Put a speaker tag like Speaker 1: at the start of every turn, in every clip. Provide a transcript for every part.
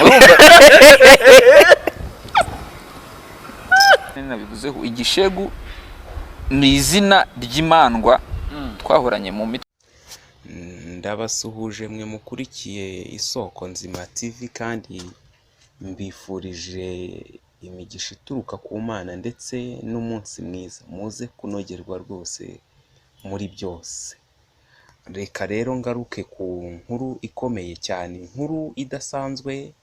Speaker 1: urumva nabivuzeho igishegu ni izina ry'imandwa twahoranye mu mitwe.
Speaker 2: Ndabasuhuje mwe mukurikiye Isoko Nzima TV kandi mbifurije imigisha ituruka ku Mana ndetse n'umunsi mwiza, muze kunogerwa rwose muri byose. Reka rero ngaruke ku nkuru ikomeye cyane, inkuru idasanzwe.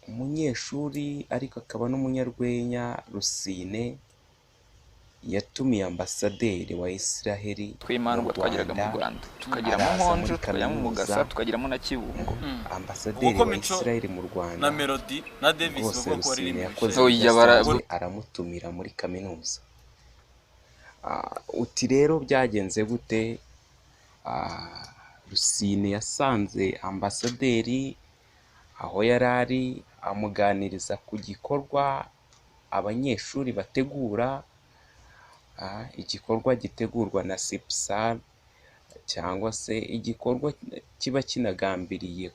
Speaker 2: Umunyeshuri ariko akaba n'umunyarwenya Rusine yatumiye ambasaderi wa Israel
Speaker 1: twimandwa twagiraga mu Rwanda, tukagira mu Nkonjo, tukagira mu Mugasa, tukagiramo na Kibungo.
Speaker 2: Ambasaderi wa Israel mu Rwanda
Speaker 3: na Melody na Davis
Speaker 2: boko ari aramutumira muri kaminuza. Uti rero byagenze gute? Rusine yasanze ambasaderi aho yarari amuganiriza ku gikorwa abanyeshuri bategura, igikorwa gitegurwa na SIPSAR cyangwa se igikorwa kiba kinagambiriye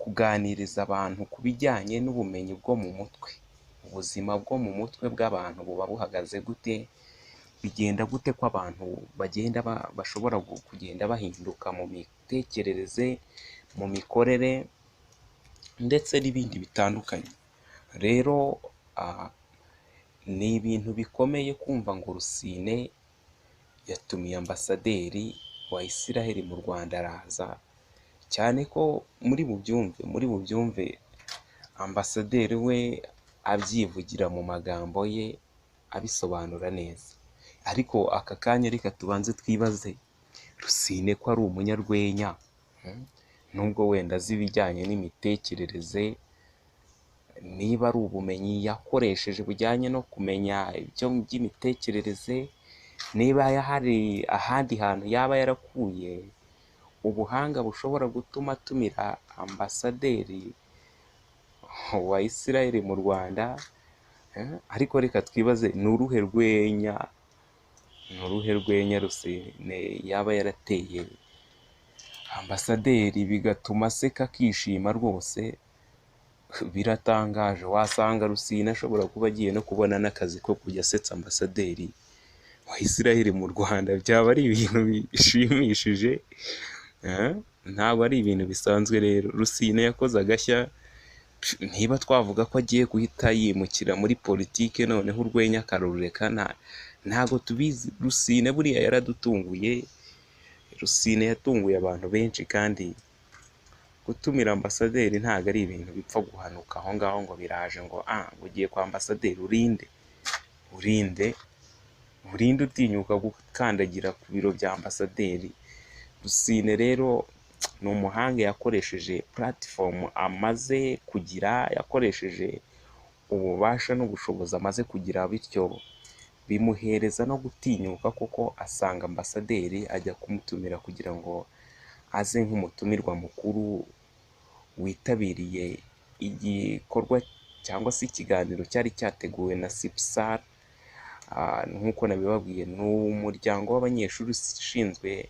Speaker 2: kuganiriza abantu ku bijyanye n'ubumenyi bwo mu mutwe. Ubuzima bwo mu mutwe bw'abantu buba buhagaze gute, bigenda gute ko abantu bagenda bashobora kugenda bahinduka mu mitekerereze, mu mikorere ndetse n'ibindi bitandukanye. Rero ni ibintu bikomeye kumva ngo Rusine yatumiye ambasaderi wa Israel mu Rwanda araza, cyane ko muri bubyumve ambasaderi we abyivugira mu magambo ye abisobanura neza. Ariko aka kanya reka tubanze twibaze, Rusine ko ari umunyarwenya, nubwo wenda azi ibijyanye n'imitekerereze, niba ari ubumenyi yakoresheje bujyanye no kumenya ibyo by'imitekerereze, niba hari ahandi hantu yaba yarakuye ubuhanga bushobora gutuma atumira ambasaderi wa Israel mu Rwanda. Ariko reka twibaze, ni uruhe rwenya Rusine yaba yarateye ambasaderi bigatuma aseka akishima rwose? Biratangaje. Wasanga Rusine ashobora kuba agiye no kubona n'akazi ko kujya asetsa ambasaderi wa Israel mu Rwanda. Byaba ari ibintu bishimishije, ntabwo ari ibintu bisanzwe. Rero Rusine yakoze agashya, niba twavuga ko agiye guhita yimukira muri politike noneho urwenya akarureka, ntabwo tubizi. Rusine buriya yaradutunguye. Rusine yatunguye abantu benshi, kandi gutumira ambasaderi ntabwo ari ibintu bipfa guhanuka aho ngaho ngo biraje ngo ugiye kwa ambasaderi. Urinde utinyuka gukandagira ku biro bya ambasaderi. Rusine rero ni umuhanga, yakoresheje platform amaze kugira, yakoresheje ububasha n'ubushobozi amaze kugira, bityo bimuhereza no gutinyuka kuko asanga ambasaderi ajya kumutumira kugira ngo aze nk'umutumirwa mukuru witabiriye igikorwa cyangwa se ikiganiro cyari cyateguwe na SIPSAR. Nk'uko nabibabwiye, ni umuryango w'abanyeshuri ushinzwe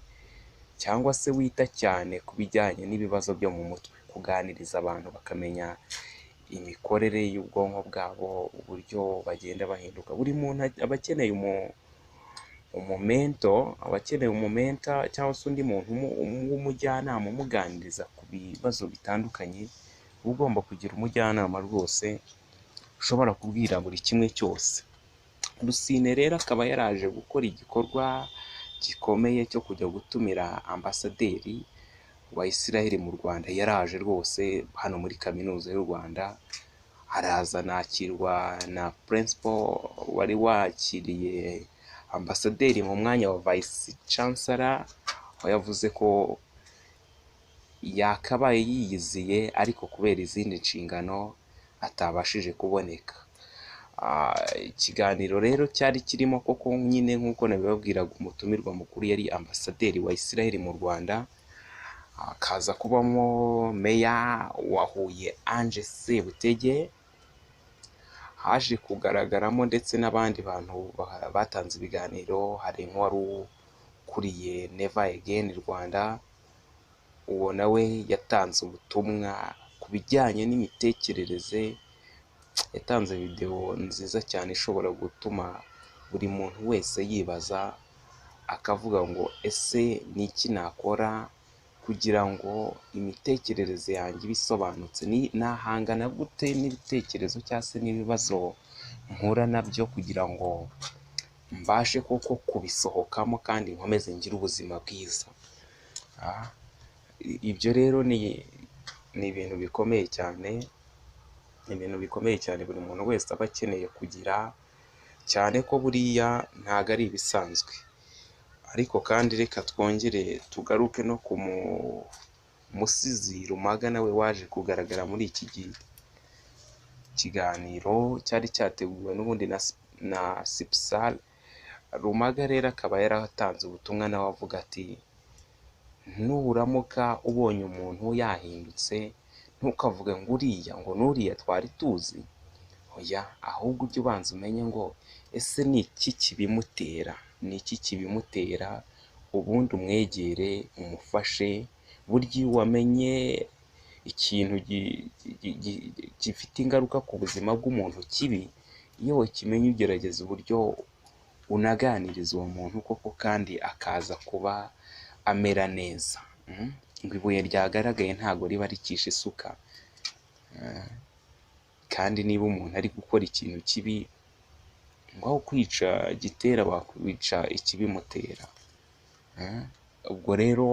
Speaker 2: cyangwa se wita cyane ku bijyanye n'ibibazo byo mu mutwe, kuganiriza abantu bakamenya imikorere y'ubwonko bwabo, uburyo bagenda bahinduka. Buri muntu aba akeneye umumenta cyangwa se undi muntu w'umujyanama umuganiriza ku bibazo bitandukanye. Uba ugomba kugira umujyanama rwose ushobora kubwira buri kimwe cyose. Rusine rero akaba yaraje gukora igikorwa gikomeye cyo kujya gutumira ambasaderi wa Israel mu Rwanda. Yaraje rwose hano muri kaminuza y'u Rwanda, araza nakirwa na principal wari wakiriye ambasaderi mu mwanya wa vice chancellor, aho yavuze ko yakabaye yiyiziye ariko kubera izindi nshingano atabashije kuboneka. Ikiganiro rero cyari kirimo koko nyine nk'uko nabibabwiraga, umutumirwa mukuru yari ambasaderi wa Israel mu Rwanda, akaza kubamo meya wa Huye Ange Sebutege, haje kugaragaramo ndetse n'abandi bantu batanze ibiganiro. Hari nk'uwari ukuriye Never Again Rwanda, uwo nawe yatanze ubutumwa ku bijyanye n'imitekerereze, yatanze video nziza cyane ishobora gutuma buri muntu wese yibaza akavuga ngo ese ni iki nakora kugira ngo imitekerereze yanjye ibisobanutse, nahangana gute n'ibitekerezo cyangwa se n'ibibazo mpura nabyo kugira ngo mbashe koko kubisohokamo kandi nkomeze ngire ubuzima bwiza. Ibyo rero ni ibintu bikomeye cyane, buri muntu wese aba akeneye kugira, cyane ko buriya ntago ari ibisanzwe. Ariko kandi reka twongere tugaruke no ku musizi Rumaga nawe waje kugaragara muri iki kiganiro cyari cyateguwe n'ubundi na Sipsal. Rumaga rero akaba yaratanze ubutumwa nawe avuga ati nuramuka ubonye umuntu yahindutse ntukavuge ngo uriya ngo nuriya twari tuzi, oya, ahubwo ujye ubanza umenye ngo ese ni iki kibimutera, ubundi umwegere umufashe. Burya iyo wamenye ikintu gifite ingaruka ku buzima bw'umuntu kibi, iyo wakimenye ugerageza uburyo unaganiriza uwo muntu koko kandi akaza kuba amera neza. Ngo ibuye ryagaragaye ntago riba rikishe isuka. Kandi niba umuntu ari gukora ikintu kibi, ngo aho kwica gitera wakwica ikibimutera. Ubwo rero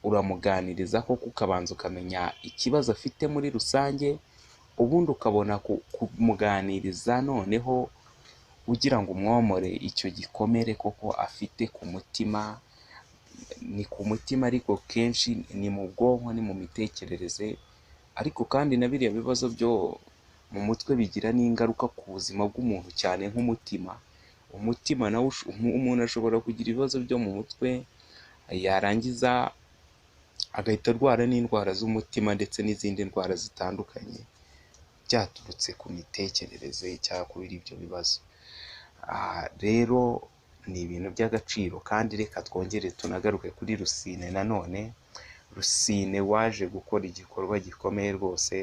Speaker 2: uramuganiriza koko ukabanza ukamenya ikibazo afite muri rusange, ubundi ukabona kumuganiriza noneho ugira ngo umwomore icyo gikomere koko afite ku mutima. Ni ku mutima ariko kenshi ni mu bwonko, ni mu mitekerereze. Ariko kandi na biriya bibazo byo mu mutwe bigira n'ingaruka ku buzima bw'umuntu, cyane nk'umutima. Umutima nawo umuntu ashobora kugira ibibazo byo mu mutwe, yarangiza agahita arwara n'indwara z'umutima ndetse n'izindi ndwara zitandukanye byaturutse ku mitekerereze cyangwa kubera ibyo bibazo. Rero ni ibintu by'agaciro. kandi reka twongere tunagaruke kuri Rusine nanone. Rusine waje gukora igikorwa gikomeye rwose.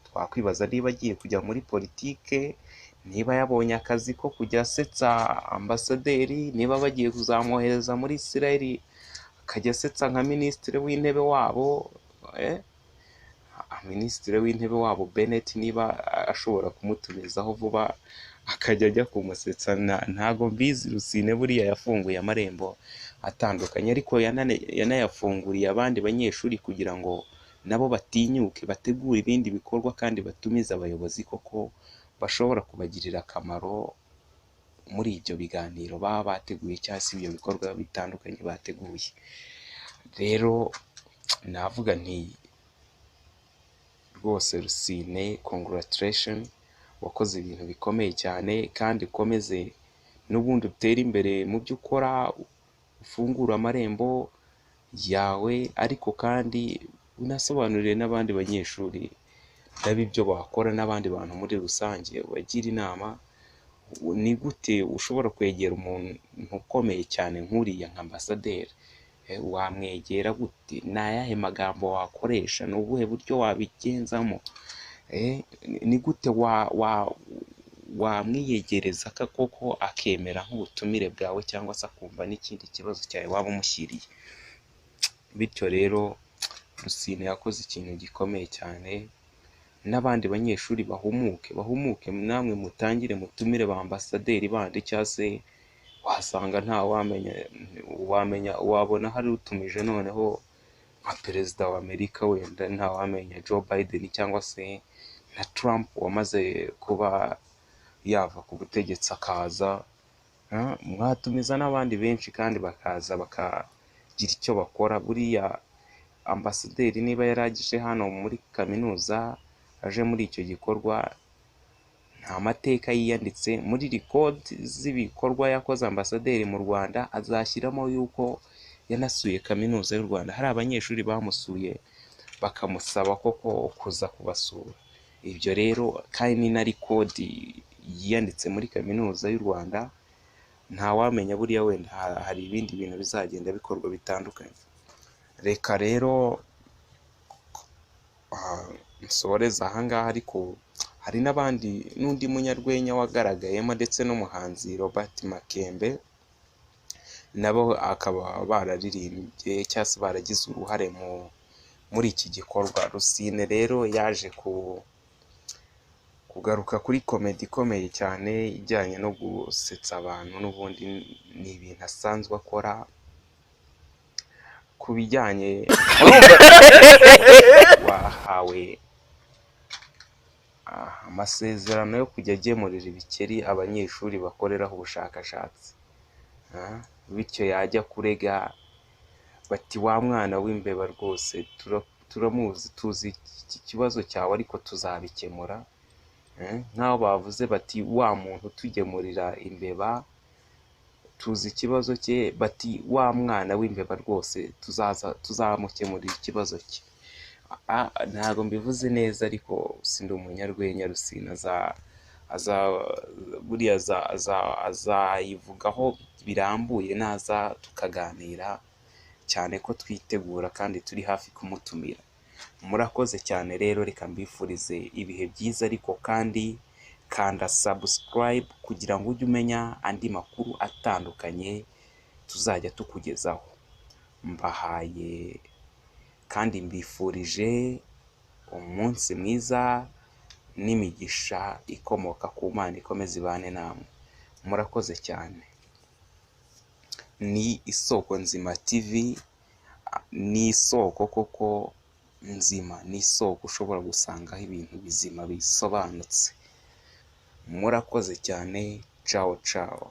Speaker 2: Twakwibaza niba agiye kujya muri politike, niba yabonye akazi ko kujya asetsa ambasaderi, niba bagiye kuzamwohereza muri Israel akajya asetsa nka minisitiri w'intebe wabo, Bennett, niba ashobora kumutumizaho vuba akajya ajya kumusetsa. Ntago mbizi. Rusine buriya yafunguye amarembo atandukanye, ariko yanayafunguriye abandi banyeshuri kugira ngo nabo batinyuke bategura ibindi bikorwa kandi batumiza abayobozi koko bashobora kubagirira akamaro muri ibyo biganiro baba bateguye cyangwa se ibyo bikorwa bitandukanye bateguye. Rero navuga nti rwose Rusine, congratulation, wakoze ibintu bikomeye cyane, kandi ukomeze n'ubundi utere imbere mu byo ukora, ufungura amarembo yawe, ariko kandi unasobanurire n'abandi banyeshuri nabo ibyo bakora, n'abandi bantu muri rusange bagira inama. Ni gute ushobora kwegera umuntu ukomeye cyane nk'uriya nka ambasaderi? Wamwegera gute? Ni ayahe magambo wakoresha? Ni ubuhe buryo wabigenzamo? Ni gute wamwiyegereza koko akemera nk'ubutumire bwawe, cyangwa se akumva n'ikindi kibazo cyawe waba umushyiriye? Bityo rero Rusine yakoze ikintu gikomeye cyane. N'abandi banyeshuri bahumuke namwe mutangire mutumire ba ambasaderi bandi, cyangwa se wasanga nta wamenya wabona hari utumije noneho nka perezida wa Amerika, wenda nta wamenya Joe Biden cyangwa se na Trump wamaze kuba yava ku butegetsi akaza. Mwatumiza n'abandi benshi kandi bakaza bakagira icyo bakora. Buriya ambasaderi niba yaragije hano muri kaminuza aje muri icyo gikorwa, nta mateka yiyanditse muri record z'ibikorwa yakoze ambasaderi mu Rwanda, azashyiramo yuko yanasuye kaminuza y'u Rwanda. Hari abanyeshuri bamusuye bakamusaba koko kuza kubasura. Ibyo rero kandi ni na record yiyanditse muri kaminuza y'u Rwanda. Nta wamenya, buriya wenda hari ibindi bintu bizagenda bikorwa bitandukanye. Reka rero nsoreza ahangaha, ariko hari n'undi munyarwenya wagaragayemo ndetse n'umuhanzi Robert Makembe, nabo akaba bararirimbye cyangwa se baragize uruhare muri iki gikorwa. Rusine rero yaje kugaruka kuri komedi ikomeye cyane ijyanye no gusetsa abantu, n'ubundi ni ibintu asanzwe akora. Ku bijyanye wahawe amasezerano yo kujya agemurira ibikeri abanyeshuri bakoreraho ubushakashatsi, bityo yajya kurega bati wa mwana w'imbeba rwose turamuzi, tuzi iki kibazo cyawe ariko tuzabikemura. Nk'aho bavuze bati wa muntu tugemurira imbeba tuzi ikibazo cye, bati wa mwana w'imbeba rwose tuzamukemurira ikibazo cye. Ntabwo mbivuze neza, ariko sindi umunyarwenya. Rusine buriya azayivugaho birambuye, naza tukaganira cyane ko twitegura kandi turi hafi kumutumira. Murakoze cyane rero, reka mbifurize ibihe byiza, ariko kandi kanda subscribe kugira ngo ujye umenya andi makuru atandukanye tuzajya tukugezaho. Mbahaye kandi mbifurije umunsi mwiza n'imigisha ikomoka ku Mana ikomeze ibane namwe. Murakoze cyane. Ni Isoko Nzima TV, ni isoko koko nzima, ni isoko ushobora gusangaho ibintu bizima bisobanutse. Murakoze cyane. Ciao ciao.